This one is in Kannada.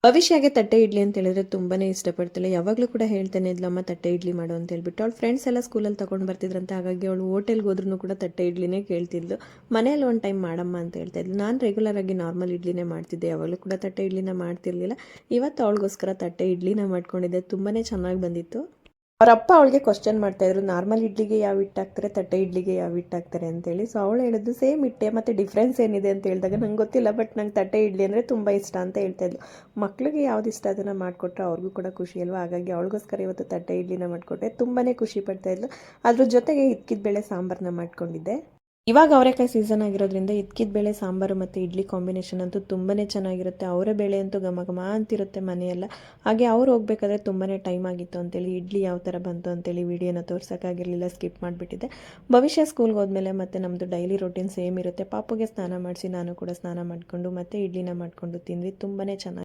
ಭವಿಷ್ಯಗೆ ತಟ್ಟೆ ಇಡ್ಲಿ ಅಂತ ಹೇಳಿದ್ರೆ ತುಂಬಾನೇ ಇಷ್ಟಪಡ್ತಾಳೆ. ಯಾವಾಗಲೂ ಕೂಡ ಹೇಳ್ತಾನೆ ಇದ್ಲಮ್ಮ ತಟ್ಟೆ ಇಡ್ಲಿ ಮಾಡು ಅಂತ ಹೇಳ್ಬಿಟ್ಟು. ಅವಳ ಫ್ರೆಂಡ್ಸ್ ಎಲ್ಲ ಸ್ಕೂಲಲ್ಲಿ ತಗೊಂಡು ಬರ್ತಿದ್ರಂತೆ. ಹಾಗಾಗಿ ಅವಳು ಹೋಟೆಲ್ಗೆ ಹೋದ್ರೂ ಕೂಡ ತಟ್ಟೆ ಇಡ್ಲಿನೇ ಕೇಳ್ತಿದ್ಲು. ಮನೇಲಿ ಒಂದು ಟೈಮ್ ಮಾಡಮ್ಮ ಅಂತ ಹೇಳ್ತಾ ಇದ್ಲು. ನಾನು ರೆಗ್ಯುಲರ್ ಆಗಿ ನಾರ್ಮಲ್ ಇಡ್ಲಿನೇ ಮಾಡ್ತಿದ್ದೆ, ಯಾವಾಗಲೂ ಕೂಡ ತಟ್ಟೆ ಇಡ್ಲಿನ ಮಾಡ್ತಿರ್ಲಿಲ್ಲ. ಇವತ್ತು ಅವಳಿಗೋಸ್ಕರ ತಟ್ಟೆ ಇಡ್ಲಿನ ಮಾಡ್ಕೊಂಡಿದ್ದೆ. ತುಂಬಾನೇ ಚೆನ್ನಾಗಿ ಬಂದಿತ್ತು. ಅವರಪ್ಪ ಅವಳಿಗೆ ಕ್ವಶನ್ ಮಾಡ್ತಾಯಿದ್ರು, ನಾರ್ಮಲ್ ಇಡ್ಲಿಗೆ ಯಾವ ಹಿಟ್ಟು ಹಾಕ್ತಾರೆ, ತಟ್ಟೆ ಇಡ್ಲಿಗೆ ಯಾವ ಹಿಟ್ಟು ಹಾಕ್ತಾರೆ ಅಂತೇಳಿ. ಸೊ ಅವಳು ಹೇಳಿದ್ದು ಸೇಮ್ ಹಿಟ್ಟೆ, ಮತ್ತು ಡಿಫ್ರೆನ್ಸ್ ಏನಿದೆ ಅಂತ ಹೇಳಿದಾಗ ನಂಗೆ ಗೊತ್ತಿಲ್ಲ, ಬಟ್ ನಂಗೆ ತಟ್ಟೆ ಇಡ್ಲಿ ಅಂದರೆ ತುಂಬ ಇಷ್ಟ ಅಂತ ಹೇಳ್ತಾ ಇದ್ಲು. ಮಕ್ಳಿಗೆ ಯಾವ್ದು ಇಷ್ಟ ಅದನ್ನು ಮಾಡಿಕೊಟ್ರೆ ಅವ್ರಿಗೂ ಕೂಡ ಖುಷಿ ಅಲ್ವಾ. ಹಾಗಾಗಿ ಅವಳಿಗೋಸ್ಕರ ಇವತ್ತು ತಟ್ಟೆ ಇಡ್ಲಿನ ಮಾಡಿಕೊಟ್ಟೆ. ತುಂಬಾ ಖುಷಿ ಪಡ್ತಾ ಇದ್ಲು. ಅದ್ರ ಜೊತೆಗೆ ಇದ್ಕಿದ ಬೇಳೆ ಸಾಂಬಾರನ್ನ ಮಾಡ್ಕೊಂಡಿದ್ದೆ. ಇವಾಗ ಅವರೆಕಾಯಿ ಸೀಸನ್ ಆಗಿರೋದ್ರಿಂದ ಇದ್ಕಿದ ಬೇಳೆ ಸಾಂಬಾರು ಮತ್ತು ಇಡ್ಲಿ ಕಾಂಬಿನೇಷನ್ ಅಂತೂ ತುಂಬಾ ಚೆನ್ನಾಗಿರುತ್ತೆ. ಅವರ ಬೇಳೆ ಅಂತೂ ಘಮ ಘಮ ಅಂತಿರುತ್ತೆ ಮನೆಯೆಲ್ಲ. ಹಾಗೆ ಅವ್ರು ಹೋಗ್ಬೇಕಾದ್ರೆ ತುಂಬಾ ಟೈಮ್ ಆಗಿತ್ತು ಅಂತೇಳಿ ಇಡ್ಲಿ ಯಾವ ಥರ ಬಂತು ಅಂತೇಳಿ ವೀಡಿಯೋನ ತೋರ್ಸೋಕ್ಕಾಗಿರಲಿಲ್ಲ, ಸ್ಕಿಪ್ ಮಾಡಿಬಿಟ್ಟಿದ್ದೆ. ಭವಿಷ್ಯ ಸ್ಕೂಲ್ಗೆ ಹೋದ್ಮೇಲೆ ಮತ್ತೆ ನಮ್ಮದು ಡೈಲಿ ರೊಟೀನ್ ಸೇಮ್ ಇರುತ್ತೆ. ಪಾಪುಗೆ ಸ್ನಾನ ಮಾಡಿಸಿ ನಾನು ಕೂಡ ಸ್ನಾನ ಮಾಡಿಕೊಂಡು ಮತ್ತೆ ಇಡ್ಲಿನ ಮಾಡಿಕೊಂಡು ತಿಂದ್ವಿ. ತುಂಬಾ ಚೆನ್ನಾಗಿ